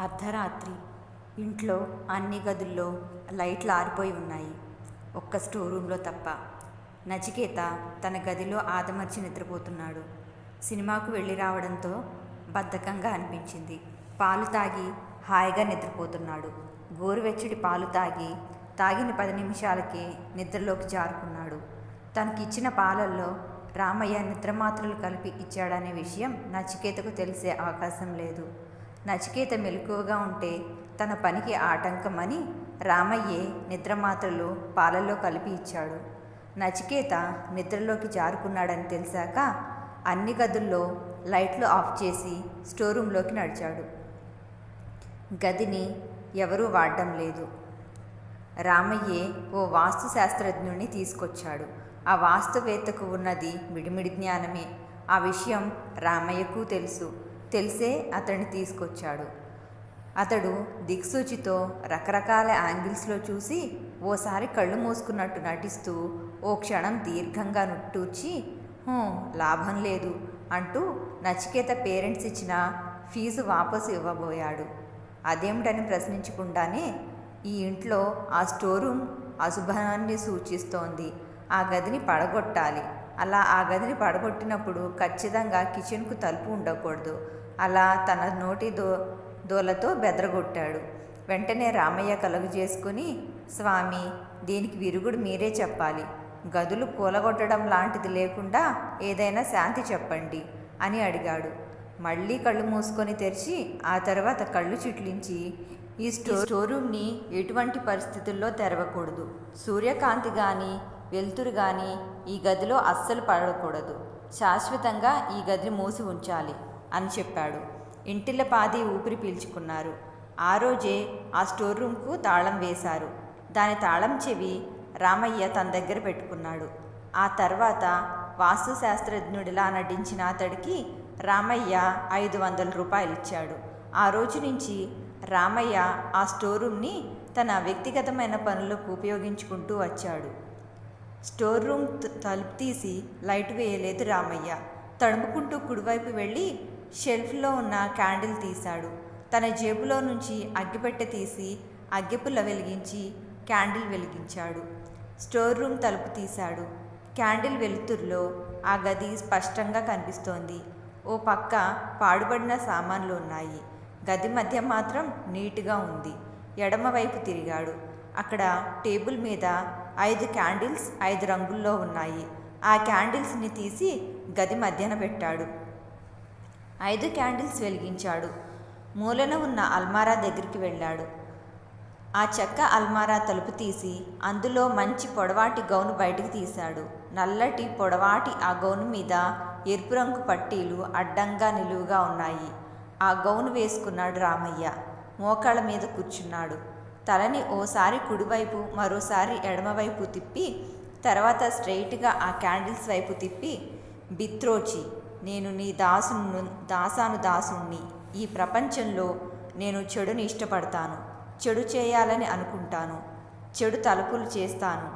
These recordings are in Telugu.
అర్ధరాత్రి. ఇంట్లో అన్ని గదుల్లో లైట్లు ఆరిపోయి ఉన్నాయి. ఒక్క స్టోర్ రూంలో తప్ప. నచికేత తన గదిలో ఆదమర్చి నిద్రపోతున్నాడు. సినిమాకు వెళ్ళి రావడంతో బద్ధకంగా అనిపించింది. పాలు తాగి హాయిగా నిద్రపోతున్నాడు. గోరువెచ్చటి పాలు తాగిన 10 నిమిషాలకే నిద్రలోకి జారుకున్నాడు. తనకిచ్చిన పాలల్లో రామయ్య నిద్రమాత్రలు కలిపి ఇచ్చాడనే విషయం నచికేతకు తెలిసే అవకాశం లేదు. నచికేత మెలకువగా ఉంటే తన పనికి ఆటంకమని రామయ్యే నిద్రమాత్రలు పాలల్లో కలిపి ఇచ్చాడు. నచికేత నిద్రలోకి జారుకున్నాడని తెలిసాక అన్ని గదుల్లో లైట్లు ఆఫ్ చేసి స్టోర్ రూంలోకి నడిచాడు. గదిని ఎవరూ వాడడం లేదు. రామయ్యే ఓ వాస్తు శాస్త్రజ్ఞుడిని తీసుకొచ్చాడు. ఆ వాస్తువేత్తకు ఉన్నది మిడిమిడి జ్ఞానమే. ఆ విషయం రామయ్యకు తెలిసే అతన్ని తీసుకొచ్చాడు. అతడు దిక్సూచితో రకరకాల యాంగిల్స్లో చూసి ఓసారి కళ్ళు మూసుకున్నట్టు నటిస్తూ ఓ క్షణం దీర్ఘంగా నిట్టూర్చి లాభం లేదు అంటూ నచికేత పేరెంట్స్ ఇచ్చిన ఫీజు వాపసు ఇవ్వబోయాడు. అదేమిటని ప్రశ్నించకుండానే ఈ ఇంట్లో ఆ స్టోర్ రూమ్ అశుభాన్ని సూచిస్తోంది. ఆ గదిని పడగొట్టాలి. అలా ఆ గదిని పడగొట్టినప్పుడు ఖచ్చితంగా కిచెన్కు తలుపు ఉండకూడదు. అలా తన నోటి దోలతో బెదరగొట్టాడు. వెంటనే రామయ్య కలుగు చేసుకుని, స్వామి, దీనికి విరుగుడు మీరే చెప్పాలి. గదులు కూలగొట్టడం లాంటిది లేకుండా ఏదైనా శాంతి చెప్పండి అని అడిగాడు. మళ్ళీ కళ్ళు మూసుకొని తెరిచి ఆ తర్వాత కళ్ళు చిట్లించి, ఈ స్టోర్ రూమ్ని ఎటువంటి పరిస్థితుల్లో తెరవకూడదు. సూర్యకాంతి కానీ వెలుతురు కానీ ఈ గదిలో అస్సలు పడకూడదు. శాశ్వతంగా ఈ గదిని మూసి ఉంచాలి అని చెప్పాడు. ఇంటిల్లపాది ఊపిరి పీల్చుకున్నారు. ఆ రోజే ఆ స్టోర్ రూమ్కు తాళం వేశారు. దాని తాళం చెవి రామయ్య తన దగ్గర పెట్టుకున్నాడు. ఆ తర్వాత వాస్తు శాస్త్రజ్ఞుడిలా నటించిన అతడికి రామయ్య 500 రూపాయలు ఇచ్చాడు. ఆ రోజు నుంచి రామయ్య ఆ స్టోర్ రూమ్ని తన వ్యక్తిగతమైన పనులకు ఉపయోగించుకుంటూ వచ్చాడు. స్టోర్ రూమ్ తలుపు తీసి లైట్ వేయలేదు రామయ్య. తడుముకుంటూ కుడివైపు వెళ్ళి షెల్ఫ్లో ఉన్న క్యాండిల్ తీశాడు. తన జేబులో నుంచి అగ్గిపెట్టె తీసి అగ్గిపుల్ల వెలిగించి క్యాండిల్ వెలిగించాడు. స్టోర్ రూమ్ తలుపు తీశాడు. క్యాండిల్ వెలుతురులో ఆ గది స్పష్టంగా కనిపిస్తోంది. ఓ పక్క పాడుబడిన సామాన్లు ఉన్నాయి. గది మధ్య మాత్రం నీట్గా ఉంది. ఎడమవైపు తిరిగాడు. అక్కడ టేబుల్ మీద 5 క్యాండిల్స్ 5 రంగుల్లో ఉన్నాయి. ఆ క్యాండిల్స్ని తీసి గది మధ్యన పెట్టాడు. 5 క్యాండిల్స్ వెలిగించాడు. మూలన ఉన్న అల్మారా దగ్గరికి వెళ్ళాడు. ఆ చెక్క అల్మారా తలుపు తీసి అందులో మంచి పొడవాటి గౌను బయటికి తీశాడు. నల్లటి పొడవాటి ఆ గౌను మీద ఎరుపు రంగు పట్టీలు అడ్డంగా నిలువుగా ఉన్నాయి. ఆ గౌను వేసుకున్నాడు రామయ్య. మోకాళ్ళ మీద కూర్చున్నాడు. తలని ఓసారి కుడివైపు మరోసారి ఎడమవైపు తిప్పి తర్వాత స్ట్రెయిట్గా ఆ క్యాండిల్స్ వైపు తిప్పి, బిత్రోచి, నేను నీ దాసుణ్ణి. ఈ ప్రపంచంలో నేను చెడుని ఇష్టపడతాను. చెడు చేయాలని అనుకుంటాను. చెడు తలుపులు చేస్తాను.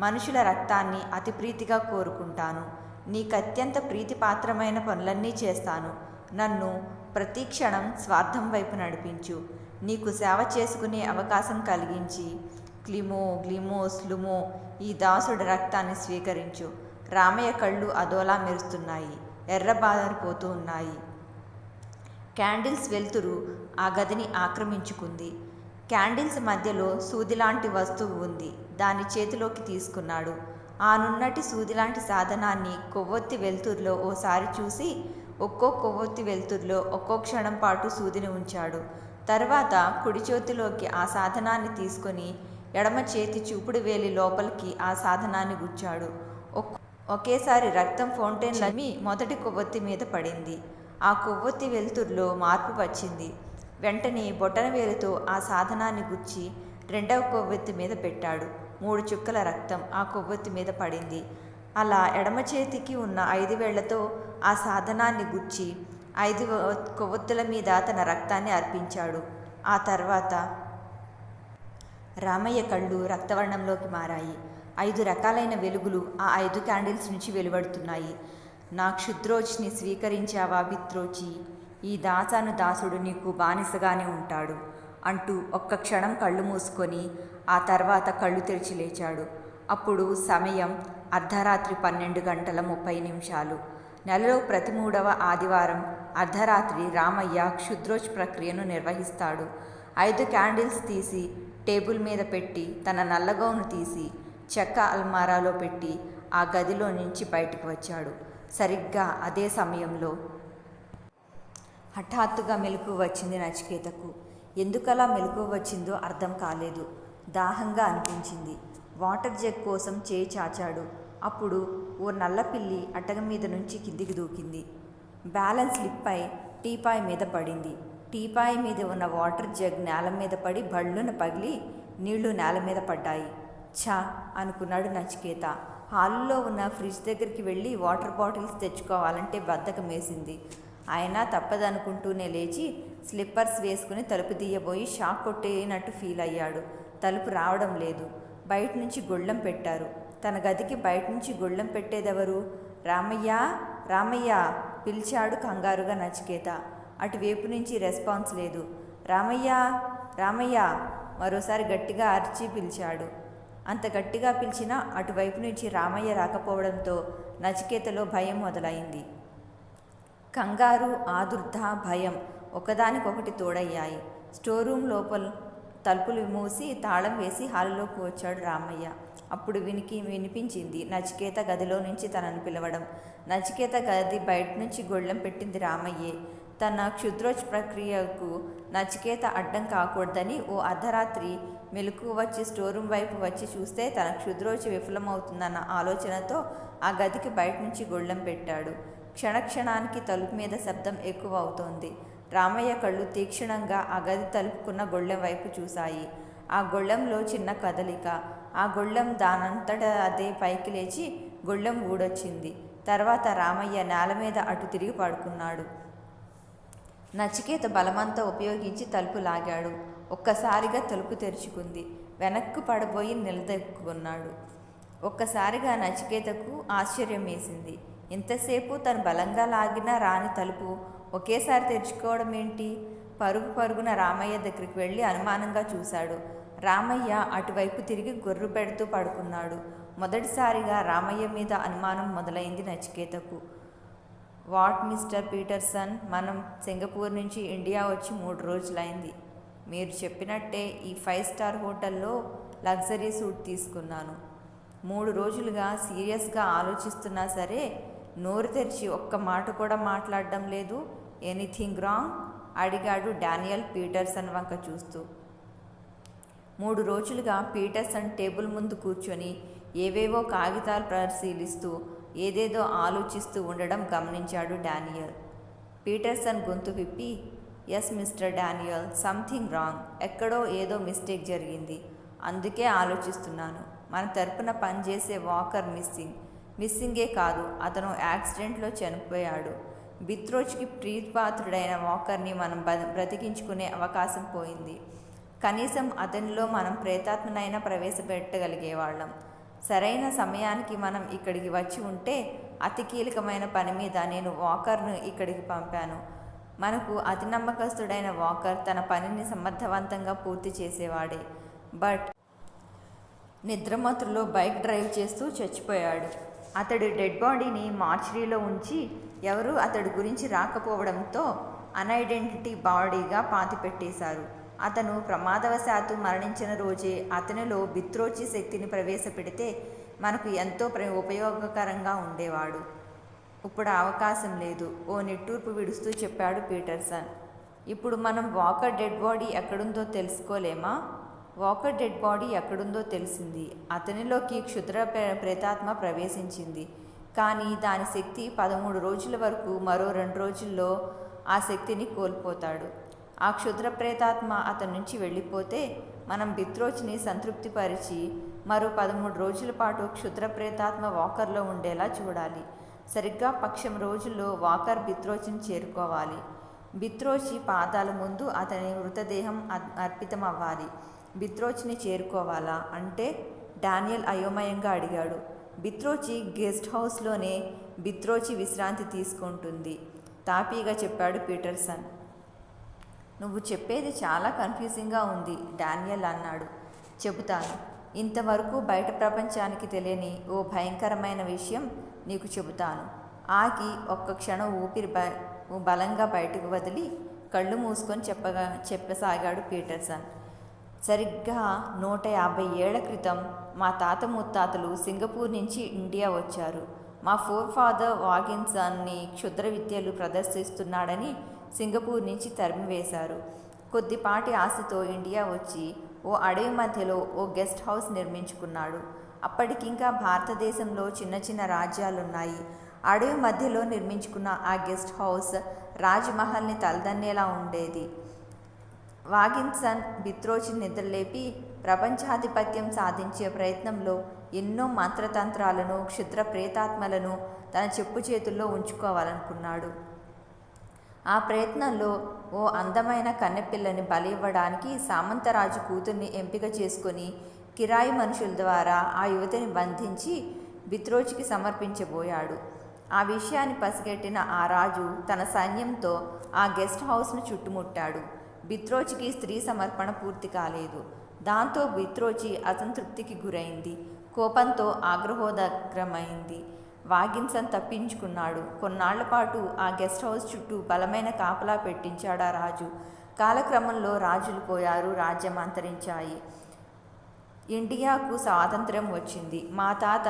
మనుషుల రక్తాన్ని అతి ప్రీతిగా కోరుకుంటాను. నీకత్యంత ప్రీతిపాత్రమైన పనులన్నీ చేస్తాను. నన్ను ప్రతి క్షణం స్వార్థం వైపు నడిపించు. నీకు సేవ చేసుకునే అవకాశం కలిగించి క్లిమో గ్లిమో స్లుమో ఈ దాసుడి రక్తాన్ని స్వీకరించు. రామయ్య కళ్ళు అదోలా మెరుస్తున్నాయి. ఎర్రబారిపోతూ ఉన్నాయి. క్యాండిల్స్ వెలుతురు ఆ గదిని ఆక్రమించుకుంది. క్యాండిల్స్ మధ్యలో సూదిలాంటి వస్తువు ఉంది. దాన్ని చేతిలోకి తీసుకున్నాడు. ఆ నున్నటి సూదిలాంటి సాధనాన్ని కొవ్వొత్తి వెలుతురులో ఓసారి చూసి ఒక్కో కొవ్వొత్తి వెలుతురులో ఒక్కో క్షణం పాటు సూదిని ఉంచాడు. తర్వాత కుడి చేతిలోకి ఆ సాధనాన్ని తీసుకొని ఎడమ చేతి చూపుడు వేలి లోపలికి ఆ సాధనాన్ని గుచ్చాడు. ఒకేసారి రక్తం ఫౌంటైన్లమి మొదటి కొవ్వొత్తి మీద పడింది. ఆ కొవ్వొత్తి వెలుతురులో మార్పు వచ్చింది. వెంటనే బొటన వేలుతో ఆ సాధనాన్ని గుచ్చి రెండవ కొవ్వొత్తి మీద పెట్టాడు. 3 చుక్కల రక్తం ఆ కొవ్వొత్తి మీద పడింది. అలా ఎడమ చేతికి ఉన్న 5 వేళ్లతో ఆ సాధనాన్ని గుచ్చి 5 కొవ్వొత్తుల మీద తన రక్తాన్ని అర్పించాడు. ఆ తర్వాత రామయ్య కళ్ళు రక్తవర్ణంలోకి మారాయి. 5 రకాలైన వెలుగులు ఆ 5 క్యాండిల్స్ నుంచి వెలువడుతున్నాయి. నా క్షుద్రోచిని స్వీకరించావా బిత్రోచి? ఈ దాసుడు నీకు బానిసగానే ఉంటాడు అంటూ ఒక్క క్షణం కళ్ళు మూసుకొని ఆ తర్వాత కళ్ళు తెరిచి లేచాడు. అప్పుడు సమయం అర్ధరాత్రి 12:30. నెలలో ప్రతి 3వ ఆదివారం అర్ధరాత్రి రామయ్య క్షుద్రోచ్ ప్రక్రియను నిర్వహిస్తాడు. 5 క్యాండిల్స్ తీసి టేబుల్ మీద పెట్టి తన నల్లగౌను తీసి చెక్క అల్మారాలో పెట్టి ఆ గదిలో నుంచి బయటకు వచ్చాడు. సరిగ్గా అదే సమయంలో హఠాత్తుగా మెలకువ వచ్చింది నచికేతకు. ఎందుకలా మెలకువ వచ్చిందో అర్థం కాలేదు. దాహంగా అనిపించింది. వాటర్ జగ్ కోసం చేయి చాచాడు. అప్పుడు ఓ నల్లపిల్లి అటక మీద నుంచి కిందికి దూకింది. బ్యాలెన్స్ స్లిప్ అయి టీపాయ్ మీద పడింది. టీపాయ్ మీద ఉన్న వాటర్ జగ్ నేల మీద పడి బళ్ళున పగిలి నీళ్లు నేల మీద పడ్డాయి. ఛా అనుకున్నాడు నచికేత. హాల్లో ఉన్న ఫ్రిడ్జ్ దగ్గరికి వెళ్ళి వాటర్ బాటిల్స్ తెచ్చుకోవాలంటే బద్ధకం వేసింది. అయినా తప్పదనుకుంటూనే లేచి స్లిప్పర్స్ వేసుకుని తలుపు తీయబోయి షాక్ కొట్టేనట్టు ఫీల్ అయ్యాడు. తలుపు రావడం లేదు. బయట నుంచి గొళ్ళెం పెట్టారు. తన గదికి బయట నుంచి గొళ్ళెం పెట్టేదెవరు? రామయ్య రామయ్య పిలిచాడు కంగారుగా నచికేత. అటువైపు నుంచి రెస్పాన్స్ లేదు. రామయ్య రామయ్య మరోసారి గట్టిగా అరిచి పిలిచాడు. అంత గట్టిగా పిలిచినా అటువైపు నుంచి రామయ్య రాకపోవడంతో నచికేతలో భయం మొదలైంది. కంగారు, ఆదుర్ద, భయం ఒకదానికొకటి తోడయ్యాయి. స్టోర్ రూమ్ లోపల తలుపులు మూసి తాళం వేసి హాలులోకి వచ్చాడు రామయ్య. అప్పుడు వినిపించింది నచికేత గదిలో నుంచి తనను పిలవడం. నచికేత గది బయట నుంచి గొళ్ళెం పెట్టింది రామయ్యే. తన క్షుద్రోచ్ ప్రక్రియకు నచికేత అడ్డం కాకూడదని ఓ అర్ధరాత్రి మెలకువ వచ్చి స్టోర్ రూమ్ వైపు వచ్చి చూస్తే తన క్షుద్రోచ్ విఫలమవుతుందన్న ఆలోచనతో ఆ గదికి బయట నుంచి గొళ్ళెం పెట్టాడు. క్షణక్షణానికి తలుపు మీద శబ్దం ఎక్కువ అవుతోంది. రామయ్య కళ్ళు తీక్షణంగా ఆ గది తలుపుకున్న గొళ్ళెం వైపు చూశాయి. ఆ గొళ్ళెంలో చిన్న కదలిక. ఆ గొళ్ళెం దానంతట అదే పైకి లేచి గొళ్ళెం ఊడొచ్చింది. తర్వాత రామయ్య నేల మీద అటు తిరిగి పడుకున్నాడు. నచికేత బలమంతా ఉపయోగించి తలుపు లాగాడు. ఒక్కసారిగా తలుపు తెరుచుకుంది. వెనక్కు పడబోయి నిలదొక్కున్నాడు. ఒక్కసారిగా నచికేతకు ఆశ్చర్యం వేసింది. ఇంతసేపు తను బలంగా లాగినా రాని తలుపు ఒకేసారి తెరుచుకోవడం ఏంటి? పరుగున రామయ్య దగ్గరికి వెళ్ళి అనుమానంగా చూశాడు. రామయ్య అటువైపు తిరిగి గొర్రు పెడుతూ పడుకున్నాడు. మొదటిసారిగా రామయ్య మీద అనుమానం మొదలైంది నచికేతకు. వాట్ మిస్టర్ పీటర్సన్, మనం సింగపూర్ నుంచి ఇండియా వచ్చి 3 రోజులైంది. మీరు చెప్పినట్టే ఈ 5 స్టార్ హోటల్లో లగ్జరీ సూట్ తీసుకున్నాను. 3 రోజులుగా సీరియస్గా ఆలోచిస్తున్నా సరే నోరు తెరిచి ఒక్క మాట కూడా మాట్లాడడం లేదు. Anything wrong? అడిగాడు డానియల్ పీటర్సన్ వంక చూస్తూ. 3 రోజులుగా పీటర్సన్ టేబుల్ ముందు కూర్చొని ఏవేవో కాగితాలు పరిశీలిస్తూ ఏదేదో ఆలోచిస్తూ ఉండడం గమనించాడు డానియల్. పీటర్సన్ గొంతు విప్పి, yes mister Daniel, something wrong. ఎక్కడో ఏదో మిస్టేక్ జరిగింది. అందుకే ఆలోచిస్తున్నాను. మన తరపున పనిచేసే వాకర్ మిస్సింగే కాదు, అతను యాక్సిడెంట్లో చనిపోయాడు. బిత్రోచ్కి ప్రీతిపాత్రుడైన వాకర్ని మనం బ్రతికించుకునే అవకాశం పోయింది. కనీసం అతనిలో మనం ప్రేతాత్మనైనా ప్రవేశపెట్టగలిగేవాళ్ళం. సరైన సమయానికి మనం ఇక్కడికి వచ్చి ఉంటే అతి కీలకమైన పని మీద నేను వాకర్ను ఇక్కడికి పంపాను. మనకు అతి నమ్మకస్తుడైన వాకర్ తన పనిని సమర్థవంతంగా పూర్తి చేసేవాడే. బట్ నిద్రమత్తులో బైక్ డ్రైవ్ చేస్తూ చచ్చిపోయాడు. అతడి డెడ్ బాడీని మార్చరీలో ఉంచి ఎవరూ అతడి గురించి రాకపోవడంతో అన్ఐడెంటిటీ బాడీగా పాతిపెట్టేశారు. అతను ప్రమాదవశాత్తు మరణించిన రోజే అతనిలో బిత్రోచి శక్తిని ప్రవేశపెడితే మనకు ఎంతో ఉపయోగకరంగా ఉండేవాడు. ఇప్పుడు అవకాశం లేదు, ఓ నిట్టూర్పు విడుస్తూ చెప్పాడు పీటర్సన్. ఇప్పుడు మనం వాకర్ డెడ్ బాడీ ఎక్కడుందో తెలుసుకోలేమా? వాకర్ డెడ్ బాడీ ఎక్కడుందో తెలిసింది. అతనిలోకి క్షుద్ర ప్రేతాత్మ ప్రవేశించింది. కానీ దాని శక్తి 13 రోజుల వరకు, మరో 2 రోజుల్లో ఆ శక్తిని కోల్పోతాడు. ఆ క్షుద్ర ప్రేతాత్మ అతని నుంచి వెళ్ళిపోతే మనం బిత్రోచ్ని సంతృప్తిపరిచి మరో 13 రోజుల పాటు క్షుద్ర ప్రేతాత్మ వాకర్లో ఉండేలా చూడాలి. సరిగ్గా పక్షం రోజుల్లో వాకర్ బిత్రోచ్ని చేరుకోవాలి. బిత్రోచి పాదాల ముందు అతని మృతదేహం అర్పితమవ్వాలి. బిత్రోచ్ని చేరుకోవాలా అంటే? డానియల్ అయోమయంగా అడిగాడు. బిత్రోచి గెస్ట్ హౌస్లోనే బిత్రోచి విశ్రాంతి తీసుకుంటుంది. తాపీగా చెప్పాడు పీటర్సన్. నువ్వు చెప్పేది చాలా కన్ఫ్యూజింగ్గా ఉంది, డానియల్ అన్నాడు. చెబుతాను. ఇంతవరకు బయట ప్రపంచానికి తెలియని ఓ భయంకరమైన విషయం నీకు చెబుతాను. ఆగి ఒక్క క్షణం ఊపిరి బలంగా బయటకు వదిలి కళ్ళు మూసుకొని చెప్పసాగాడు పీటర్సన్. సరిగ్గా 150 ఏళ్ల క్రితం మా తాత ముత్తాతలు సింగపూర్ నుంచి ఇండియా వచ్చారు. మా ఫాదర్ వాగిన్సన్ని క్షుద్ర విద్యలు ప్రదర్శిస్తున్నాడని సింగపూర్ నుంచి తరిమివేశారు. కొద్దిపాటి ఆశతో ఇండియా వచ్చి ఓ అడవి మధ్యలో ఓ గెస్ట్ హౌస్ నిర్మించుకున్నాడు. అప్పటికింకా భారతదేశంలో చిన్న చిన్న రాజ్యాలున్నాయి. అడవి మధ్యలో నిర్మించుకున్న ఆ గెస్ట్ హౌస్ రాజ్మహల్ని తలదన్నేలా ఉండేది. వాగిన్సన్ బిత్రోచి నిద్రలేపి ప్రపంచాధిపత్యం సాధించే ప్రయత్నంలో ఎన్నో మంత్రతంత్రాలను, క్షుద్ర ప్రేతాత్మలను తన చెప్పు చేతుల్లో ఉంచుకోవాలనుకున్నాడు. ఆ ప్రయత్నంలో ఓ అందమైన కన్నెపిల్లని బలి ఇవ్వడానికి సామంతరాజు కూతుర్ని ఎంపిక చేసుకొని కిరాయి మనుషుల ద్వారా ఆ యువతిని బంధించి బిత్రోచికి సమర్పించబోయాడు. ఆ విషయాన్ని పసిగట్టిన ఆ రాజు తన సైన్యంతో ఆ గెస్ట్ హౌస్ను చుట్టుముట్టాడు. బిత్రోచికి స్త్రీ సమర్పణ పూర్తి కాలేదు. దాంతో బిత్రోచి అసంతృప్తికి గురైంది. కోపంతో ఆగ్రహోదగ్రమైంది. వాగిన్సన్ తప్పించుకున్నాడు. కొన్నాళ్ల పాటు ఆ గెస్ట్ హౌస్ చుట్టూ బలమైన కాపలా పెట్టించాడు ఆ రాజు. కాలక్రమంలో రాజులు పోయారు, రాజ్యం అంతరించాయి. ఇండియాకు స్వాతంత్ర్యం వచ్చింది. మా తాత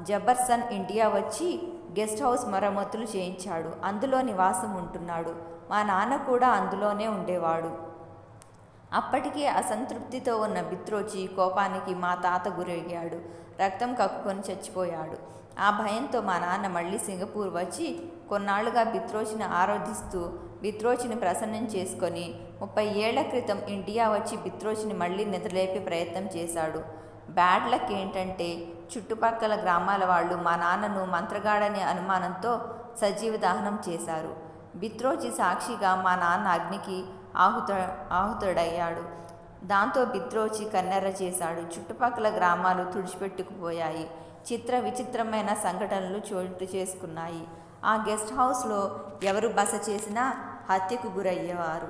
జబర్సన్ ఇండియా వచ్చి గెస్ట్ హౌస్ మరమ్మతులు చేయించాడు. అందులో నివాసం ఉంటున్నాడు. మా నాన్న కూడా అందులోనే ఉండేవాడు. అప్పటికే అసంతృప్తితో ఉన్న బిత్రోచి కోపానికి మా తాత గురయ్యాడు. రక్తం కక్కుకొని చచ్చిపోయాడు. ఆ భయంతో మా నాన్న మళ్ళీ సింగపూర్ వచ్చి కొన్నాళ్లుగా బిత్రోచిని ఆరాధిస్తూ బిత్రోచిని ప్రసన్నం చేసుకొని 30 ఏళ్ల క్రితం ఇండియా వచ్చి బిత్రోచిని మళ్ళీ నిద్రలేపే ప్రయత్నం చేశాడు. బ్యాడ్ లక్ ఏంటంటే చుట్టుపక్కల గ్రామాల వాళ్ళు మా నాన్నను మంత్రగాడనే అనుమానంతో సజీవ దహనం చేశారు. బిత్రోచి సాక్షిగా మా నాన్న అగ్నికి ఆహుతుడయ్యాడు. దాంతో బిత్రోచి కన్నెర్ర చేశాడు. చుట్టుపక్కల గ్రామాలు తుడిచిపెట్టుకుపోయాయి. విచిత్రమైన సంఘటనలు చోటు చేసుకున్నాయి. ఆ గెస్ట్ హౌస్లో ఎవరు బస చేసినా హత్యకు గురయ్యేవారు.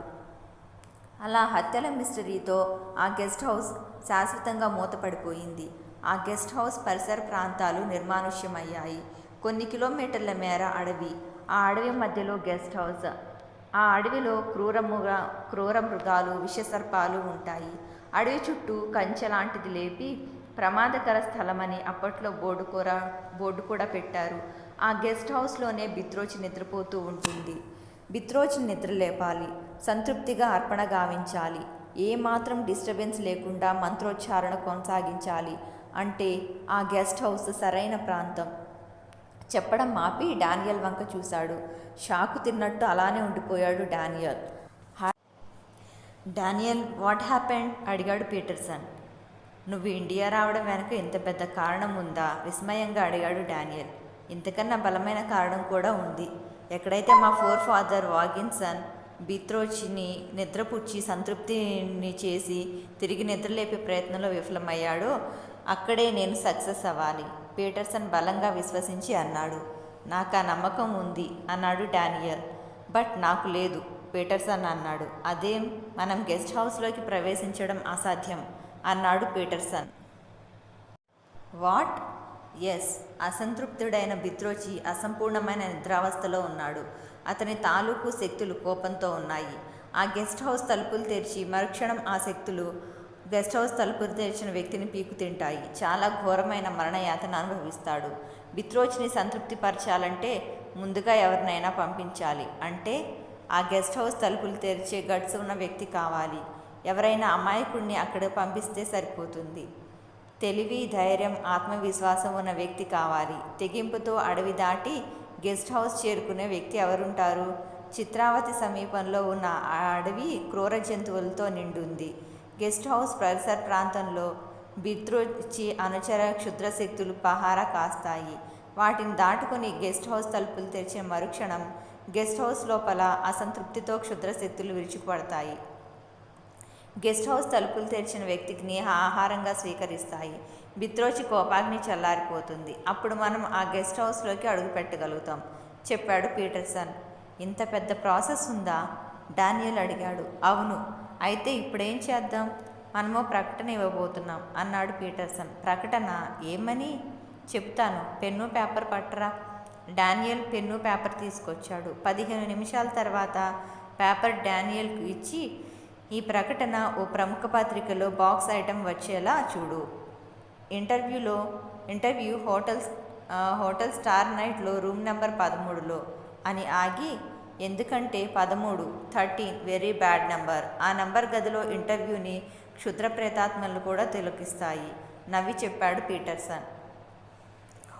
అలా హత్యల మిస్టరీతో ఆ గెస్ట్ హౌస్ శాశ్వతంగా మూతపడిపోయింది. ఆ గెస్ట్ హౌస్ పరిసర ప్రాంతాలు నిర్మానుష్యమయ్యాయి. కొన్ని కిలోమీటర్ల మేర అడవి. ఆ అడవి మధ్యలో గెస్ట్ హౌస్. ఆ అడవిలో క్రూర మృగాలు, విషసర్పాలు ఉంటాయి. అడవి చుట్టూ కంచె లాంటిది లేపి ప్రమాదకర స్థలమని అప్పట్లో బోర్డు కూడా పెట్టారు. ఆ గెస్ట్ హౌస్లోనే బిత్రోచి నిద్రపోతూ ఉంటుంది. బిత్రోచిని నిద్రలేపాలి, సంతృప్తిగా అర్పణ గావించాలి, ఏమాత్రం డిస్టర్బెన్స్ లేకుండా మంత్రోచ్చారణ కొనసాగించాలి. అంటే ఆ గెస్ట్ హౌస్ సరైన ప్రాంతం. చెప్పడం మాపి డానియల్ వంక చూశాడు. షాకు తిన్నట్టు అలానే ఉండిపోయాడు డానియల్. Daniel, what happened? అడిగాడు పీటర్సన్. నువ్వు ఇండియా రావడం వెనక ఇంత పెద్ద కారణం ఉందా? విస్మయంగా అడిగాడు డానియల్. ఇంతకన్నా బలమైన కారణం కూడా ఉంది. ఎక్కడైతే మా ఫాదర్ వాగిన్సన్ బిత్రోచిని నిద్రపుచ్చి సంతృప్తిని చేసి తిరిగి నిద్రలేపే ప్రయత్నంలో విఫలమయ్యాడో అక్కడే నేను సక్సెస్ అవ్వాలి, పీటర్సన్ బలంగా విశ్వసించి అన్నాడు. నాకు ఆ నమ్మకం ఉంది అన్నాడు డానియల్. బట్ నాకు లేదు, పీటర్సన్ అన్నాడు. అదేం? మనం గెస్ట్ హౌస్లోకి ప్రవేశించడం అసాధ్యం అన్నాడు పీటర్సన్. వాట్? ఎస్. అసంతృప్తుడైన బిత్రోచి అసంపూర్ణమైన నిద్రావస్థలో ఉన్నాడు. అతని తాలూకు శక్తులు కోపంతో ఉన్నాయి. ఆ గెస్ట్ హౌస్ తలుపులు తెరిచి మరుక్షణం ఆ శక్తులు గెస్ట్ హౌస్ తలుపులు తెరిచిన వ్యక్తిని పీకు తింటాయి. చాలా ఘోరమైన మరణయాతన అనుభవిస్తాడు. బిత్రోచిని సంతృప్తిపరచాలంటే ముందుగా ఎవరినైనా పంపించాలి. అంటే ఆ గెస్ట్ హౌస్ తలుపులు తెరిచే గట్స్ ఉన్న వ్యక్తి కావాలి. ఎవరైనా అమాయకుడిని అక్కడ పంపిస్తే సరిపోతుంది. తెలివి, ధైర్యం, ఆత్మవిశ్వాసం ఉన్న వ్యక్తి కావాలి. తెగింపుతో అడవి దాటి గెస్ట్ హౌస్ చేరుకునే వ్యక్తి ఎవరుంటారు? చిత్రావతి సమీపంలో ఉన్న ఆ అడవి క్రూర జంతువులతో నిండుంది. గెస్ట్ హౌస్ పరిసర ప్రాంతంలో బిత్రోచి అనుచర క్షుద్రశక్తులు పహారా కాస్తాయి. వాటిని దాటుకుని గెస్ట్ హౌస్ తలుపులు తెరిచిన మరుక్షణం గెస్ట్ హౌస్ లోపల అసంతృప్తితో క్షుద్రశక్తులు విరుచుకుపడతాయి. గెస్ట్ హౌస్ తలుపులు తెరిచిన వ్యక్తికి ఆహారంగా స్వీకరిస్తాయి. బిత్రోచి కోపాగ్ని చల్లారిపోతుంది. అప్పుడు మనం ఆ గెస్ట్ హౌస్లోకి అడుగు పెట్టగలుగుతాం, చెప్పాడు పీటర్సన్. ఇంత పెద్ద ప్రాసెస్ ఉందా? డానియల్ అడిగాడు. అవును. అయితే ఇప్పుడేం చేద్దాం? మనమో ప్రకటన ఇవ్వబోతున్నాం అన్నాడు పీటర్సన్. ప్రకటన? ఏమని? చెప్తాను. పెన్ను పేపర్ పట్టరా. డానియల్ పెన్ను పేపర్ తీసుకొచ్చాడు. 15 నిమిషాల తర్వాత పేపర్ డానియల్కు ఇచ్చి, ఈ ప్రకటన ఓ ప్రముఖ పత్రికలో బాక్స్ ఐటెం వచ్చేలా చూడు. ఇంటర్వ్యూ హోటల్ స్టార్ నైట్లో రూమ్ నెంబర్ 13లో అని ఆగి, ఎందుకంటే 13 వెరీ బ్యాడ్ నెంబర్. ఆ నెంబర్ గదిలో ఇంటర్వ్యూని క్షుద్ర ప్రేతాత్మలు కూడా తిలకిస్తాయి నవ్వి చెప్పాడు Peterson.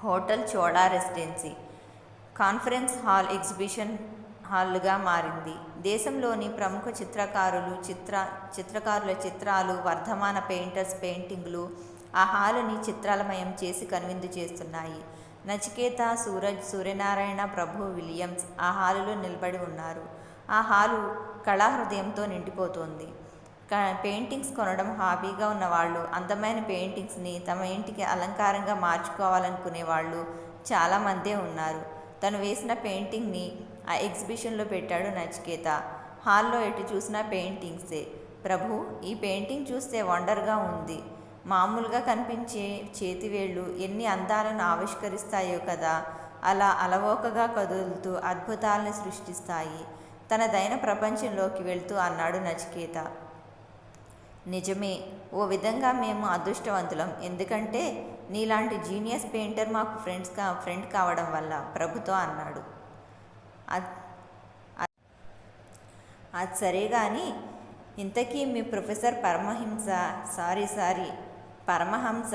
Hotel Chola Residency conference hall exhibition హాల్గా మారింది. దేశంలోని ప్రముఖ చిత్రకారుల చిత్రాలు, వర్ధమాన పెయింటర్స్ పెయింటింగ్లు ఆ హాలుని చిత్రాలమయం చేసి కనువిందు చేస్తున్నాయి. నచికేత, సూరజ్, సూర్యనారాయణ, ప్రభు, విలియమ్స్ ఆ హాలులో నిలబడి ఉన్నారు. ఆ హాలు కళాహృదయంతో నిండిపోతోంది. పెయింటింగ్స్ కొనడం హాబీగా ఉన్నవాళ్ళు, అందమైన పెయింటింగ్స్ని తమ ఇంటికి అలంకారంగా మార్చుకోవాలనుకునే వాళ్ళు చాలామందే ఉన్నారు. తను వేసిన పెయింటింగ్ని ఆ ఎగ్జిబిషన్లో పెట్టాడు నచికేత. హాల్లో ఎటు చూసినా పెయింటింగ్సే. ప్రభు, ఈ పెయింటింగ్ చూస్తే వండర్గా ఉంది. మామూలుగా కనిపించే చేతివేళ్ళు ఎన్ని అందాలను ఆవిష్కరిస్తాయో కదా. అలా అలవోకగా కదులుతూ అద్భుతాలని సృష్టిస్తాయి. తనదైన ప్రపంచంలోకి వెళ్తూ అన్నాడు నచికేత. నిజమే, ఓ విధంగా మేము అదృష్టవంతులం. ఎందుకంటే నీలాంటి జీనియస్ పెయింటర్ మాకు ఫ్రెండ్ కావడం వల్ల, ప్రభుతో అన్నాడు. అది సరే కానీ, ఇంతకీ మీ ప్రొఫెసర్ పరమహంస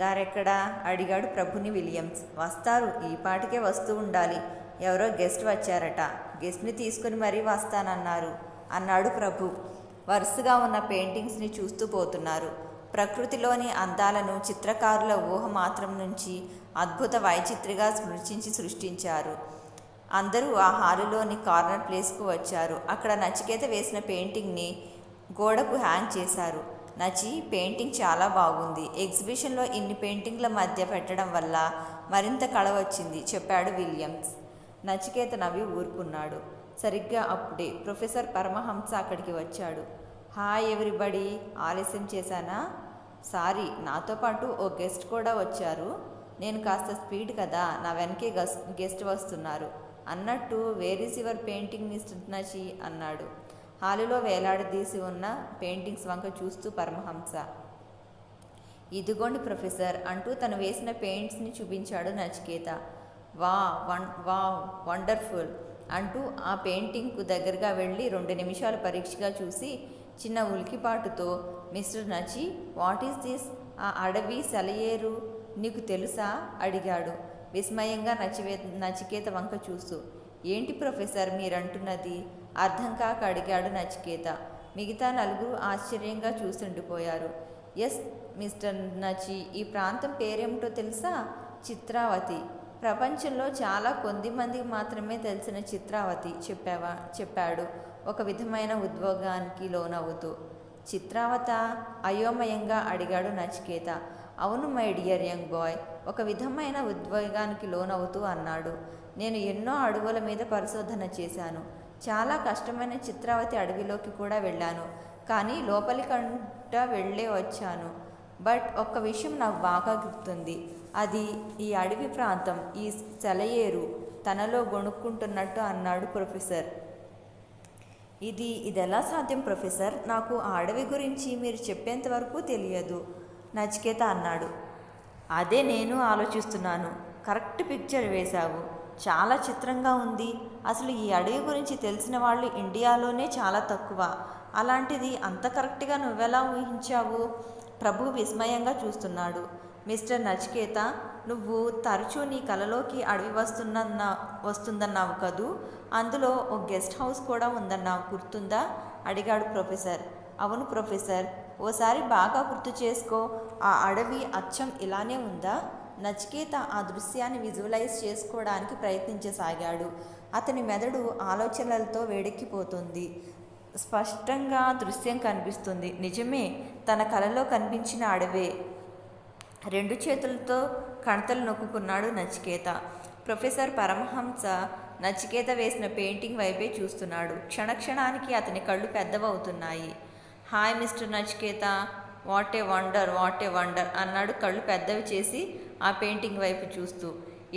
గారెక్కడా? అడిగాడు ప్రభుని విలియమ్స్. వస్తారు, ఈ పాటికే వస్తూ ఉండాలి. ఎవరో గెస్ట్ వచ్చారట. గెస్ట్ని తీసుకుని మరీ వస్తానన్నారు అన్నాడు ప్రభు. వరుసగా ఉన్న పెయింటింగ్స్ని చూస్తూ పోతున్నారు. ప్రకృతిలోని అందాలను చిత్రకారుల ఊహ మాత్రం నుంచి అద్భుత వైచిత్రిగా సృష్టించారు. అందరూ ఆ హాలులోని కార్నర్ ప్లేస్కు వచ్చారు. అక్కడ నచికేత వేసిన పెయింటింగ్ని గోడకు హ్యాంగ్ చేశారు. నచి, పెయింటింగ్ చాలా బాగుంది. ఎగ్జిబిషన్లో ఇన్ని పెయింటింగ్ల మధ్య పెట్టడం వల్ల మరింత కళ వచ్చింది చెప్పాడు విలియమ్స్. నచికేత నవ్వి ఊరుకున్నాడు. సరిగ్గా అప్పుడే ప్రొఫెసర్ పరమహంస అక్కడికి వచ్చాడు. హాయ్ ఎవ్రీబడి, ఆలస్యం చేశానా? సారీ, నాతో పాటు ఓ గెస్ట్ కూడా వచ్చారు. నేను కాస్త స్పీడ్ కదా, నా వెనకే గెస్ట్ వస్తున్నారు. అన్నట్టు where is your painting mister నచి అన్నాడు. హాలులో వేలాడదీసి ఉన్న పెయింటింగ్స్ వంక చూస్తూ పరమహంస. ఇదిగోండి ప్రొఫెసర్ అంటూ తను వేసిన పెయింట్స్ని చూపించాడు నచికేత. వావ్, వండర్ఫుల్ అంటూ ఆ పెయింటింగ్కు దగ్గరగా వెళ్ళి 2 నిమిషాలు పరీక్షగా చూసి చిన్న ఉలికిపాటుతో, మిస్టర్ నచి, వాట్ ఈస్ దిస్? ఆ అడవి సెలయేరు నీకు తెలుసా? అడిగాడు విస్మయంగా నచికేత వంక చూస్తూ. ఏంటి ప్రొఫెసర్ మీరంటున్నది? అర్థం కాక అడిగాడు నచికేత. మిగతా 4 ఆశ్చర్యంగా చూస్తుండిపోయారు. ఎస్ మిస్టర్ నచి, ఈ ప్రాంతం పేరేమిటో తెలుసా? చిత్రావతి. ప్రపంచంలో చాలా కొద్ది మందికి మాత్రమే తెలిసిన చిత్రావతి చెప్పాడు ఒక విధమైన ఉద్వేగానికి లోనవుతూ. చిత్రావత? అయోమయంగా అడిగాడు నచికేత. అవును మై డియర్ యంగ్ బాయ్, ఒక విధమైన ఉద్వేగానికి లోనవుతూ అన్నాడు. నేను ఎన్నో అడవుల మీద పరిశోధన చేశాను. చాలా కష్టమైన చిత్రావతి అడవిలోకి కూడా వెళ్ళాను. కానీ లోపలికంట వెళ్ళే వచ్చాను. బట్ ఒక్క విషయం నాకు బాగా గుర్తుంది. అది ఈ అడవి ప్రాంతం, ఈ సెలయేరు తనలో గొణుక్కుంటున్నట్టు అన్నాడు ప్రొఫెసర్. ఇదెలా సాధ్యం ప్రొఫెసర్? నాకు ఆ అడవి గురించి మీరు చెప్పేంతవరకు తెలియదు నచికేత అన్నాడు. అదే నేను ఆలోచిస్తున్నాను. కరెక్ట్ పిక్చర్ వేశావు. చాలా చిత్రంగా ఉంది. అసలు ఈ అడవి గురించి తెలిసిన వాళ్ళు ఇండియాలోనే చాలా తక్కువ. అలాంటిది అంత కరెక్ట్గా నువ్వెలా ఊహించావు? ప్రభు విస్మయంగా చూస్తున్నాడు. మిస్టర్ నచికేత, నువ్వు తరచూ నీ కలలోకి అడవి వస్తుందన్నావు కదూ? అందులో ఓ గెస్ట్ హౌస్ కూడా ఉందన్నావు, గుర్తుందా? అడిగాడు ప్రొఫెసర్. అవును ప్రొఫెసర్, ఓసారి బాగా గుర్తు చేసుకో. ఆ అడవి అచ్చం ఇలానే ఉందా? నచికేత ఆ దృశ్యాన్ని విజువలైజ్ చేసుకోవడానికి ప్రయత్నించసాగాడు. అతని మెదడు ఆలోచనలతో వేడెక్కిపోతుంది. స్పష్టంగా దృశ్యం కనిపిస్తుంది. నిజమే, తన కలలో కనిపించిన అడవే. 2 చేతులతో కణతలు నొక్కుకున్నాడు నచికేత. ప్రొఫెసర్ పరమహంస నచికేత వేసిన పెయింటింగ్ వైపే చూస్తున్నాడు. క్షణక్షణానికి అతని కళ్ళు పెద్దవవుతున్నాయి. Hi mister Nachiketa, what a wonder, what a wonder అన్నాడు కళ్ళు పెద్దవి చేసి ఆ పెయింటింగ్ వైపు చూస్తూ.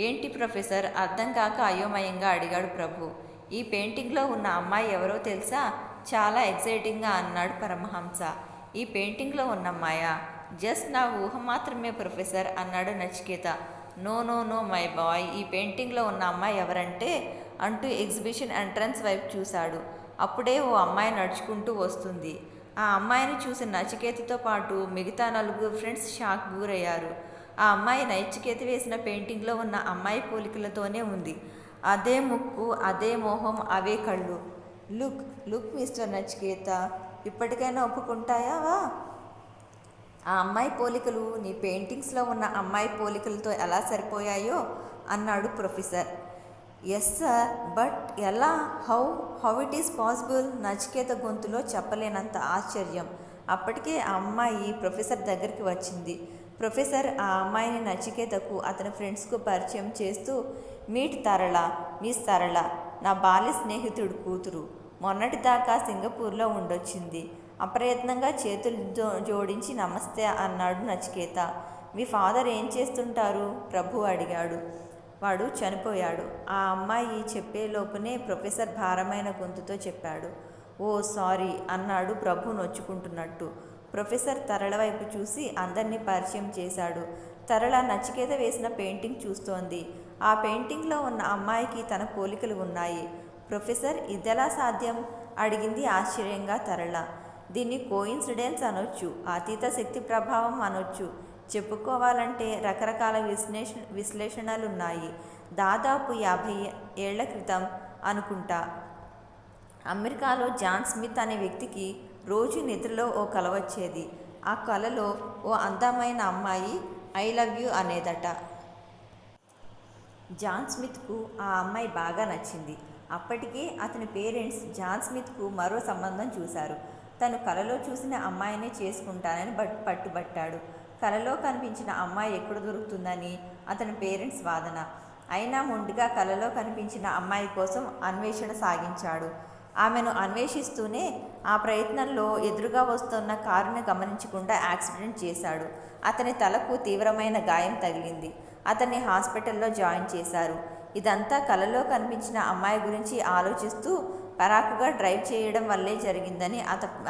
ఏంటి ప్రొఫెసర్, అర్థం కాక అయోమయంగా అడిగాడు ప్రభు. ఈ పెయింటింగ్లో ఉన్న అమ్మాయి ఎవరో తెలుసా? చాలా ఎగ్జైటింగ్గా అన్నాడు పరమహంస. ఈ పెయింటింగ్లో ఉన్న అమ్మాయా? జస్ట్ నా ఊహ మాత్రమే ప్రొఫెసర్ అన్నాడు Nachiketa. No no no my boy, ఈ పెయింటింగ్లో ఉన్న అమ్మాయి ఎవరంటే అంటూ ఎగ్జిబిషన్ ఎంట్రన్స్ వైపు చూశాడు. అప్పుడే ఓ అమ్మాయి నడుచుకుంటూ వస్తుంది. ఆ అమ్మాయిని చూసిన నచికేతతో పాటు మిగతా 4 ఫ్రెండ్స్ షాక్ గురయ్యారు. ఆ అమ్మాయి నచికేత వేసిన పెయింటింగ్లో ఉన్న అమ్మాయి పోలికలతోనే ఉంది. అదే ముక్కు, అదే మొహం, అవే కళ్ళు. లుక్ లుక్ మిస్టర్ నచికేత, ఇప్పటికైనా ఒప్పుకుంటాయావా? ఆ అమ్మాయి పోలికలు నీ పెయింటింగ్స్లో ఉన్న అమ్మాయి పోలికలతో ఎలా సరిపోయాయో అన్నాడు ప్రొఫెసర్. ఎస్ సార్, బట్ ఎలా? How it is possible? Nachiketa గొంతులో చెప్పలేనంత ఆశ్చర్యం. అప్పటికే ఆ అమ్మాయి ప్రొఫెసర్ దగ్గరికి వచ్చింది. ప్రొఫెసర్ ఆ అమ్మాయిని నచికేతకు అతని ఫ్రెండ్స్కు పరిచయం చేస్తూ, మీట్ తరళ, మిస్ తరళ, నా బాల్య స్నేహితుడు కూతురు. మొన్నటిదాకా సింగపూర్లో ఉండొచ్చింది. అప్రయత్నంగా చేతులు జోడించి నమస్తే అన్నాడు నచికేత. మీ ఫాదర్ ఏం చేస్తుంటారు? ప్రభు అడిగాడు. వాడు చనిపోయాడు. ఆ అమ్మాయి చెప్పేలోపునే ప్రొఫెసర్ భారమైన గొంతుతో చెప్పాడు. ఓ సారీ అన్నాడు ప్రభు నొచ్చుకుంటున్నట్టు. ప్రొఫెసర్ తరళ వైపు చూసి అందరినీ పరిచయం చేశాడు. తరళ నచికేత వేసిన పెయింటింగ్ చూస్తోంది. ఆ పెయింటింగ్లో ఉన్న అమ్మాయికి తన పోలికలు ఉన్నాయి. ప్రొఫెసర్, ఇదెలా సాధ్యం? అడిగింది ఆశ్చర్యంగా తరళ. దీన్ని కోయిన్సిడెన్స్ అనొచ్చు, అతీత శక్తి ప్రభావం అనొచ్చు. చెప్పుకోవాలంటే రకరకాల విశ్లేషణలున్నాయి. దాదాపు 50 ఏళ్ల క్రితం అనుకుంటా అమెరికాలో జాన్ స్మిత్ అనే వ్యక్తికి రోజు నిద్రలో ఓ కల వచ్చేది. ఆ కలలో ఓ అందమైన అమ్మాయి ఐ లవ్ యూ అనేదట. జాన్ స్మిత్కు ఆ అమ్మాయి బాగా నచ్చింది. అప్పటికే అతని పేరెంట్స్ జాన్ స్మిత్కు మరో సంబంధం చూశారు. తను కలలో చూసిన అమ్మాయినే చేసుకుంటానని పట్టుబట్టాడు. కలలో కనిపించిన అమ్మాయి ఎక్కడ దొరుకుతుందని అతని పేరెంట్స్ వాదన. అయినా మొండిగా కలలో కనిపించిన అమ్మాయి కోసం అన్వేషణ సాగించాడు. ఆమెను అన్వేషిస్తూనే ఆ ప్రయత్నంలో ఎదురుగా వస్తున్న కారుని గమనించకుండా యాక్సిడెంట్ చేశాడు. అతని తలకు తీవ్రమైన గాయం తగిలింది. అతన్ని హాస్పిటల్లో జాయిన్ చేశారు. ఇదంతా కలలో కనిపించిన అమ్మాయి గురించి ఆలోచిస్తూ పరాకుగా డ్రైవ్ చేయడం వల్లే జరిగిందని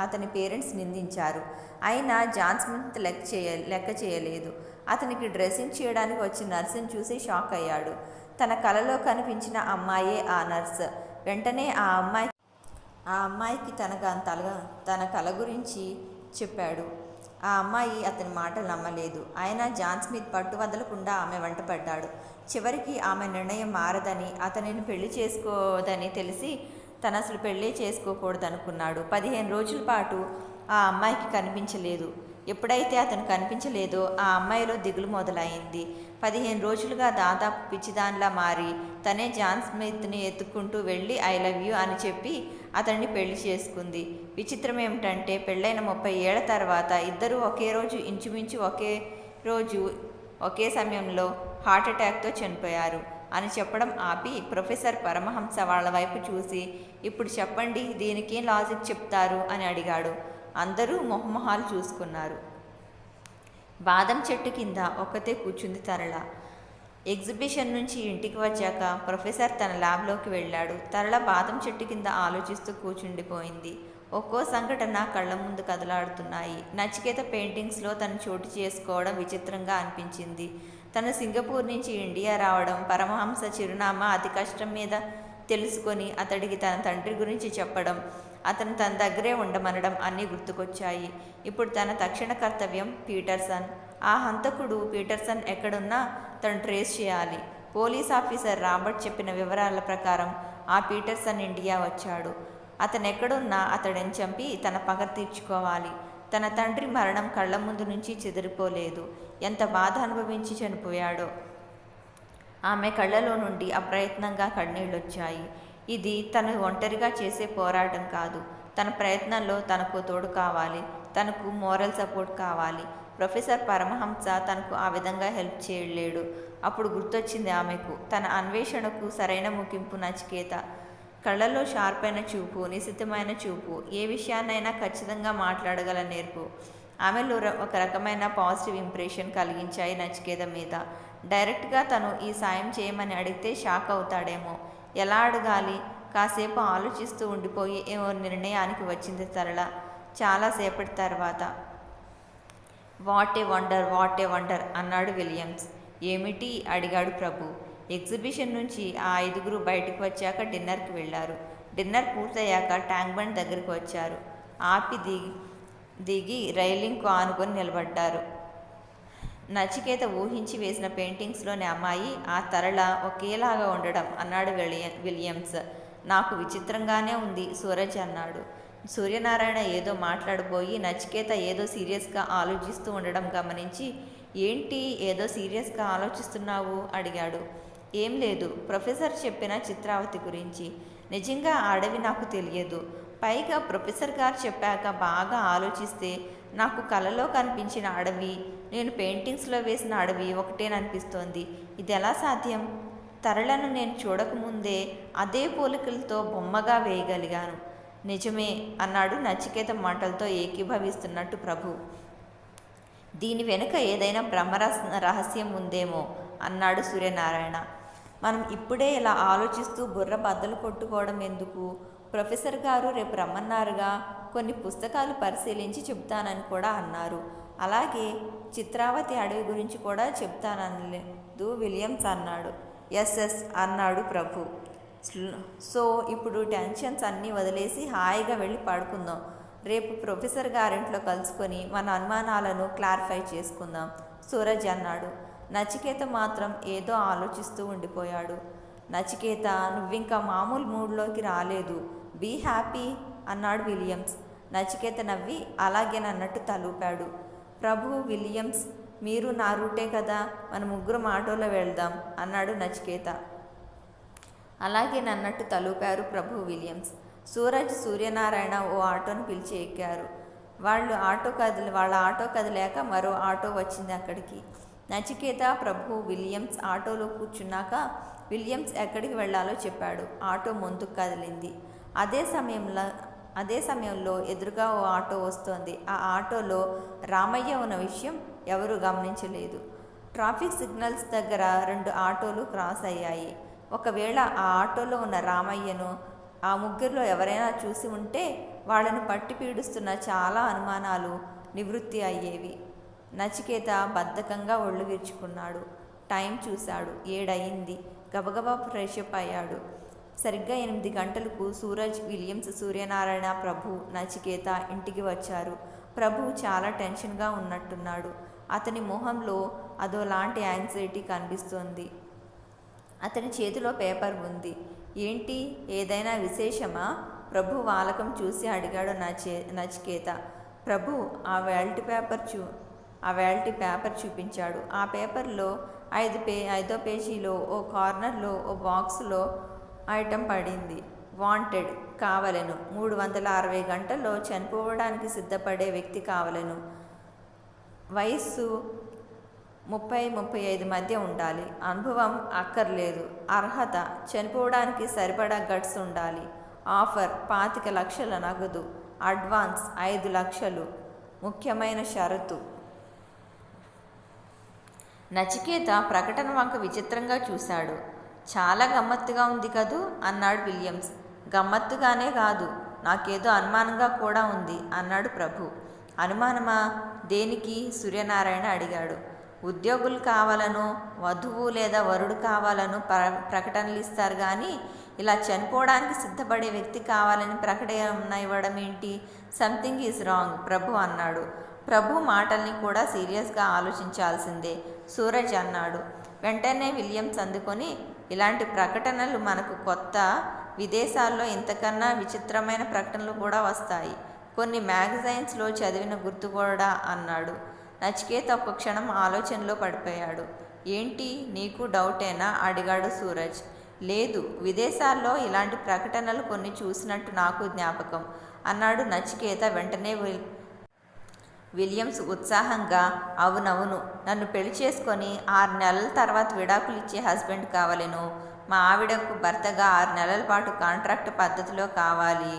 అతని పేరెంట్స్ నిందించారు. అయినా జాన్ స్మిత్ లెక్క చేయలేదు. అతనికి డ్రెస్సింగ్ చేయడానికి వచ్చిన నర్సుని చూసి షాక్ అయ్యాడు. తన కలలో కనిపించిన అమ్మాయే ఆ నర్స్. వెంటనే ఆ అమ్మాయికి తన కల గురించి చెప్పాడు. ఆ అమ్మాయి అతని మాటలు నమ్మలేదు. అయినా జాన్ స్మిత్ పట్టు వదలకుండా ఆమె వెంటపడ్డాడు. చివరికి ఆమె నిర్ణయం మారదని, అతనిని పెళ్లి చేసుకోదని తెలిసి తను అసలు పెళ్ళే చేసుకోకూడదనుకున్నాడు. 15 రోజుల పాటు ఆ అమ్మాయికి కనిపించలేదు. ఎప్పుడైతే అతను కనిపించలేదో ఆ అమ్మాయిలో దిగులు మొదలైంది. 15 రోజులుగా దాదాపు పిచ్చిదానిలా మారి తనే జాన్ స్మిత్ని ఎత్తుక్కుంటూ వెళ్ళి ఐ లవ్ యూ అని చెప్పి అతన్ని పెళ్లి చేసుకుంది. విచిత్రం ఏమిటంటే పెళ్ళైన 30 ఏళ్ల తర్వాత ఇద్దరూ ఒకే రోజు, ఇంచుమించు ఒకే రోజు, ఒకే సమయంలో హార్ట్అటాక్తో చనిపోయారు అని చెప్పడం ఆపి ప్రొఫెసర్ పరమహంస వాళ్ళ వైపు చూసి, ఇప్పుడు చెప్పండి, దీనికి లాజిక్ చెప్తారు అని అడిగాడు. అందరూ మొహమొహాలు చూసుకున్నారు. బాదం చెట్టు కింద ఒక్కతే కూర్చుంది తరళ. ఎగ్జిబిషన్ నుంచి ఇంటికి వచ్చాక ప్రొఫెసర్ తన ల్యాబ్లోకి వెళ్ళాడు. తరళ బాదం చెట్టు కింద ఆలోచిస్తూ కూర్చుండిపోయింది. ఒక్కో సంఘటన కళ్ళ ముందు కదలాడుతున్నాయి. నచికేత పెయింటింగ్స్లో తను చోటు చేసుకోవడం విచిత్రంగా అనిపించింది. తను సింగపూర్ నుంచి ఇండియా రావడం, పరమహంస చిరునామా అతి కష్టం మీద తెలుసుకొని అతడికి తన తండ్రి గురించి చెప్పడం, అతను తన దగ్గరే ఉండమనడం అన్నీ గుర్తుకొచ్చాయి. ఇప్పుడు తన తక్షణ కర్తవ్యం పీటర్సన్. ఆ హంతకుడు పీటర్సన్ ఎక్కడున్నా తను ట్రేస్ చేయాలి. పోలీస్ ఆఫీసర్ రాబర్ట్ చెప్పిన వివరాల ప్రకారం ఆ పీటర్సన్ ఇండియా వచ్చాడు. అతనెక్కడున్నా అతడిని చంపి తన పగ తీర్చుకోవాలి. తన తండ్రి మరణం కళ్ళ ముందు నుంచి చెదిరిపోలేదు. ఎంత బాధ అనుభవించి చనిపోయాడో. ఆమె కళ్ళలో నుండి అప్రయత్నంగా కన్నీళ్ళొచ్చాయి. ఇది తను ఒంటరిగా చేసే పోరాటం కాదు. తన ప్రయత్నంలో తనకు తోడు కావాలి, తనకు మోరల్ సపోర్ట్ కావాలి. ప్రొఫెసర్ పరమహంస తనకు ఆ విధంగా హెల్ప్ చేయలేడు. అప్పుడు గుర్తొచ్చింది ఆమెకు తన అన్వేషణకు సరైన ముగింపు నచికేత. కళ్ళలో షార్పైన చూపు, నిశితమైన చూపు, ఏ విషయాన్నైనా ఖచ్చితంగా మాట్లాడగల నేర్పు ఆమెలో ఒక రకమైన పాజిటివ్ ఇంప్రెషన్ కలిగించాయి నచికేత మీద. డైరెక్ట్గా తను ఈ సాయం చేయమని అడిగితే షాక్ అవుతాడేమో. ఎలా అడగాలి? కాసేపు ఆలోచిస్తూ ఉండిపోయి ఏమో నిర్ణయానికి వచ్చింది సరళ. చాలాసేపటి తర్వాత వాట్ ఏ వండర్ అన్నాడు విలియమ్స్. ఏమిటి? అడిగాడు ప్రభు. ఎగ్జిబిషన్ నుంచి ఆ 5గురు బయటకు వచ్చాక డిన్నర్కి వెళ్ళారు. డిన్నర్ పూర్తయ్యాక ట్యాంక్ బండ్ దగ్గరికి వచ్చారు. ఆపి దిగి రైలింగ్కు ఆనుకొని నిలబడ్డారు. నచికేత ఊహించి వేసిన పెయింటింగ్స్లోని అమ్మాయి ఆ తరళ ఒకేలాగా ఉండడం అన్నాడు విలియమ్స్. నాకు విచిత్రంగానే ఉంది సూరజ్ అన్నాడు. సూర్యనారాయణ ఏదో మాట్లాడబోయి నచికేత ఏదో సీరియస్గా ఆలోచిస్తూ ఉండడం గమనించి, ఏంటి ఏదో సీరియస్గా ఆలోచిస్తున్నావు? అడిగాడు. ఏం లేదు, ప్రొఫెసర్ చెప్పిన చిత్రావతి గురించి. నిజంగా ఆ అడవి నాకు తెలియదు. పైగా ప్రొఫెసర్ గారు చెప్పాక బాగా ఆలోచిస్తే నాకు కలలో కనిపించిన అడవి, నేను పెయింటింగ్స్లో వేసిన అడవి ఒకటేననిపిస్తోంది. ఇది ఎలా సాధ్యం? తరళను నేను చూడకముందే అదే పోలికలతో బొమ్మగా వేయగలిగాను. నిజమే అన్నాడు నచికేత మాటలతో ఏకీభవిస్తున్నట్టు ప్రభు. దీని వెనుక ఏదైనా రహస్యం ఉందేమో అన్నాడు సూర్యనారాయణ. మనం ఇప్పుడే ఇలా ఆలోచిస్తూ బుర్ర బద్దలు కొట్టుకోవడం ఎందుకు? ప్రొఫెసర్ గారు రేపు రమ్మన్నారుగా, కొన్ని పుస్తకాలు పరిశీలించి చెబుతానని కూడా అన్నారు. అలాగే చిత్రావతి అడవి గురించి కూడా చెప్తానలేదు విలియమ్స్ అన్నాడు. ఎస్ అన్నాడు ప్రభు. సో ఇప్పుడు టెన్షన్స్ అన్నీ వదిలేసి హాయిగా వెళ్ళి పడుకుందాం. రేపు ప్రొఫెసర్ గారింట్లో కలుసుకొని మన అనుమానాలను క్లారిఫై చేసుకుందాం సూరజ్ అన్నాడు. నచికేత మాత్రం ఏదో ఆలోచిస్తూ ఉండిపోయాడు. నచికేత, నువ్వింకా మామూలు మూడ్లోకి రాలేదు. బీ హ్యాపీ అన్నాడు విలియమ్స్. నచికేత నవ్వి అలాగేనన్నట్టు తలూపాడు. ప్రభు, విలియమ్స్, మీరు నా రూటే కదా, మన ముగ్గురం ఆటోలో వెళ్దాం అన్నాడు నచికేత. అలాగేనన్నట్టు తలూపారు ప్రభు, విలియమ్స్. సూరజ్, సూర్యనారాయణ ఓ ఆటోను పిలిచి ఎక్కారు. వాళ్ళ ఆటో కదిలాక మరో ఆటో వచ్చింది అక్కడికి. నచికేత, ప్రభు, విలియమ్స్ ఆటోలో కూర్చున్నాక విలియమ్స్ ఎక్కడికి వెళ్లాలో చెప్పాడు. ఆటో ముందుకు కదిలింది. అదే సమయంలో ఎదురుగా ఓ ఆటో వస్తోంది. ఆ ఆటోలో రామయ్య ఉన్న విషయం ఎవరూ గమనించలేదు. ట్రాఫిక్ సిగ్నల్స్ దగ్గర 2 ఆటోలు క్రాస్ అయ్యాయి. ఒకవేళ ఆ ఆటోలో ఉన్న రామయ్యను ఆ ముగ్గురిలో ఎవరైనా చూసి ఉంటే వాళ్ళను పట్టి పీడిస్తున్న చాలా అనుమానాలు నివృత్తి అయ్యేవి. నచికేత బద్ధకంగా ఒళ్ళు విరుచుకున్నాడు. టైం చూశాడు. 7 అయింది. గబగబా ఫ్రెషప్ అయ్యాడు. సరిగ్గా 8 గంటలకు సూరజ్, విలియమ్స్, సూర్యనారాయణ, ప్రభు, నచికేత ఇంటికి వచ్చారు. ప్రభు చాలా టెన్షన్గా ఉన్నట్టున్నాడు. అతని మొహంలో అదోలాంటి యాంగ్జైటీ కనిపిస్తోంది. అతని చేతిలో పేపర్ ఉంది. ఏంటి, ఏదైనా విశేషమా? ప్రభు వాలకం చూసి అడిగాడు నచికేత. ప్రభు ఆ వ్యాలిటీ పేపర్ చూపించాడు. ఆ పేపర్లో 5వ పేజీలో ఓ కార్నర్లో ఓ బాక్సులో ఐటెం పడింది. వాంటెడ్, కావలెను, 360 గంటల్లో చనిపోవడానికి సిద్ధపడే వ్యక్తి కావలెను. వయస్సు 30-35 మధ్య ఉండాలి. అనుభవం అక్కర్లేదు. అర్హత, చనిపోవడానికి సరిపడా గట్స్ ఉండాలి. ఆఫర్ 25 లక్షల నగదు. అడ్వాన్స్ 5 లక్షలు. ముఖ్యమైన షరతు. నచికేత ప్రకటన వంక విచిత్రంగా చూశాడు. చాలా గమ్మత్తుగా ఉంది కదూ అన్నాడు విలియమ్స్. గమ్మత్తుగానే కాదు, నాకేదో అనుమానంగా కూడా ఉంది అన్నాడు ప్రభు. అనుమానమా? దేనికి? సూర్యనారాయణ అడిగాడు. ఉద్యోగులు కావాలను, వధువు లేదా వరుడు కావాలను ప్రకటనలు ఇస్తారు కానీ ఇలా చనిపోవడానికి సిద్ధపడే వ్యక్తి కావాలని ప్రకటన ఇవ్వడం ఏంటి? సంథింగ్ ఈజ్ రాంగ్ ప్రభు అన్నాడు. ప్రభు మాటల్ని కూడా సీరియస్గా ఆలోచించాల్సిందే సూరజ్ అన్నాడు. వెంటనే విలియమ్స్ అందుకొని, ఇలాంటి ప్రకటనలు మనకు కొత్త, విదేశాల్లో ఇంతకన్నా విచిత్రమైన ప్రకటనలు కూడా వస్తాయి. కొన్ని మ్యాగజైన్స్లో చదివిన గుర్తు కూడా అన్నాడు. నచికేత ఒక్క క్షణం ఆలోచనలో పడిపోయాడు. ఏంటి, నీకు డౌటేనా అడిగాడు సూరజ్. లేదు, విదేశాల్లో ఇలాంటి ప్రకటనలు కొన్ని చూసినట్టు నాకు జ్ఞాపకం అన్నాడు నచికేత. వెంటనే విలియమ్స్ ఉత్సాహంగా, అవునవును, నన్ను పెళ్లి చేసుకొని 6 నెలల తర్వాత విడాకులు ఇచ్చే హస్బెండ్ కావాలను. మా ఆవిడకు భర్తగా 6 నెలల పాటు కాంట్రాక్ట్ పద్ధతిలో కావాలి.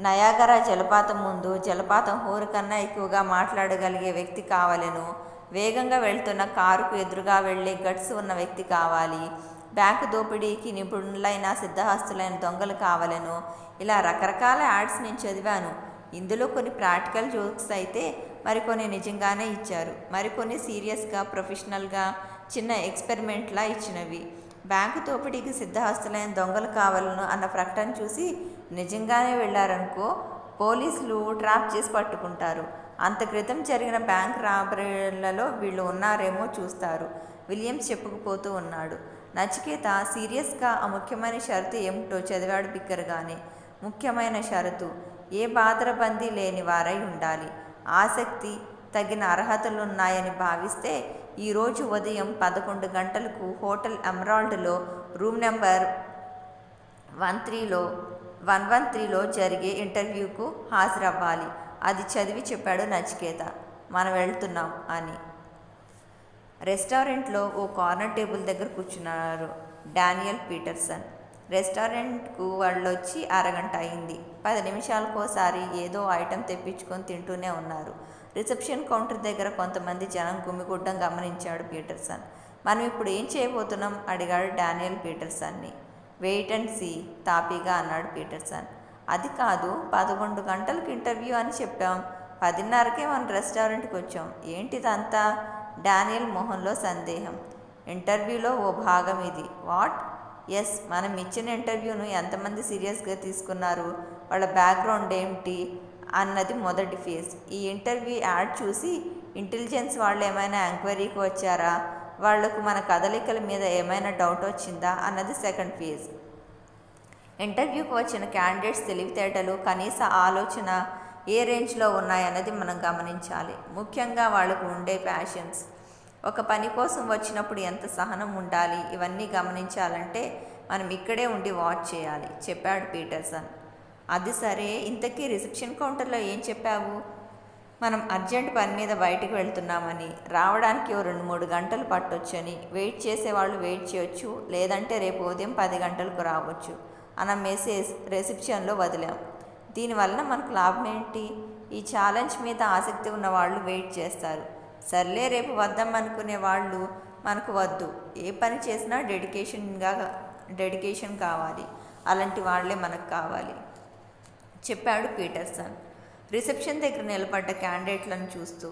నయాగరా జలపాతం ముందు జలపాతం హోరు కన్నా ఎక్కువగా మాట్లాడగలిగే వ్యక్తి కావాలను. వేగంగా వెళ్తున్న కారుకు ఎదురుగా వెళ్లే గట్స్ ఉన్న వ్యక్తి కావాలి. బ్యాంకు దోపిడీకి నిపుణులైన సిద్ధహస్తులైన దొంగలు కావాలను. ఇలా రకరకాల యాడ్స్ నేను చదివాను. ఇందులో కొన్ని ప్రాక్టికల్ జోక్స్ అయితే మరికొన్ని నిజంగానే ఇచ్చారు. మరికొన్ని సీరియస్గా, ప్రొఫెషనల్గా, చిన్న ఎక్స్పెరిమెంట్లా ఇచ్చినవి. బ్యాంకు దోపిడీకి సిద్ధహస్తులైన దొంగలు కావాలను అన్న ప్రకటన చూసి నిజంగానే వెళ్ళారనుకో, పోలీసులు ట్రాప్ చేసి పట్టుకుంటారు. అంత క్రితం జరిగిన బ్యాంక్ రాబరీలలో వీళ్ళు ఉన్నారేమో చూస్తారు. విలియమ్స్ చెప్పుకుపోతూ ఉన్నాడు. నచికేత సీరియస్గా ఆ ముఖ్యమైన షరతు ఏమిటో చదివాడు బిగ్గరగానే. ముఖ్యమైన షరతు, ఏ బాదరబందీ లేని వారై ఉండాలి. ఆసక్తి, తగిన అర్హతలున్నాయని భావిస్తే ఈరోజు ఉదయం 11 గంటలకు హోటల్ ఎమరాల్డ్లో రూమ్ నెంబర్ 113లో జరిగే ఇంటర్వ్యూకు హాజరవ్వాలి. అది చదివి చెప్పాడు నచికేత. మనం వెళ్తున్నాం అని. రెస్టారెంట్లో ఓ కార్నర్ టేబుల్ దగ్గర కూర్చున్నారు డానియల్ పీటర్సన్. రెస్టారెంట్కు వాళ్ళొచ్చి అరగంట అయింది. 10 నిమిషాలకోసారి ఏదో ఐటెం తెప్పించుకొని తింటూనే ఉన్నారు. రిసెప్షన్ కౌంటర్ దగ్గర కొంతమంది జనం గుమిగూడడం గమనించాడు పీటర్సన్. మనం ఇప్పుడు ఏం చేయబోతున్నాం అడిగాడు డానియల్ పీటర్సన్ని. వెయిట్ అండ్ సీ, తాపీగా అన్నాడు పీటర్సన్. అది కాదు, 11 గంటలకు ఇంటర్వ్యూ అని చెప్పాం. 10:30కే మనం రెస్టారెంట్కి వచ్చాం. ఏంటిదంతా? డానియల్ మొహంలో సందేహం. ఇంటర్వ్యూలో ఓ భాగం ఇది. వాట్? ఎస్, మనం ఇచ్చిన ఇంటర్వ్యూను ఎంతమంది సీరియస్గా తీసుకున్నారు, వాళ్ళ బ్యాక్గ్రౌండ్ ఏమిటి అన్నది మొదటి ఫేజ్. ఈ ఇంటర్వ్యూ యాడ్ చూసి ఇంటెలిజెన్స్ వాళ్ళు ఏమైనా ఎంక్వైరీకి వచ్చారా, వాళ్లకు మన కదలికల మీద ఏమైనా డౌట్ వచ్చిందా అన్నది సెకండ్ ఫేజ్. ఇంటర్వ్యూకి వచ్చిన క్యాండిడేట్స్ తెలివితేటలు, కనీస ఆలోచన ఏ రేంజ్లో ఉన్నాయన్నది మనం గమనించాలి. ముఖ్యంగా వాళ్లకు ఉండే ప్యాషన్స్, ఒక పని కోసం వచ్చినప్పుడు ఎంత సహనం ఉండాలి, ఇవన్నీ గమనించాలంటే మనం ఇక్కడే ఉండి వాచ్ చేయాలి చెప్పాడు పీటర్సన్. అది సరే, ఇంతకీ రిసెప్షన్ కౌంటర్లో ఏం చెప్పావు? మనం అర్జెంట్ పని మీద బయటికి వెళ్తున్నామని, రావడానికి 2-3 గంటలు పట్టొచ్చని, వెయిట్ చేసేవాళ్ళు వెయిట్ చేయొచ్చు, లేదంటే రేపు ఉదయం 10 గంటలకు రావచ్చు అన్న మెసేజ్ రిసెప్షన్లో వదిలాం. దీనివల్ల మనకు లాభం ఏంటి? ఈ ఛాలెంజ్ మీద ఆసక్తి ఉన్న వాళ్ళు వెయిట్ చేస్తారు. సర్లే, రేపు వద్దాం అనుకునే వాళ్ళు మనకు వద్దు. ఏ పని చేసినా డెడికేషన్ కావాలి. అలాంటి వాళ్లే మనకు కావాలి చెప్పాడు పీటర్సన్ రిసెప్షన్ దగ్గర నిలబడ్డ క్యాండిడేట్లను చూస్తూ.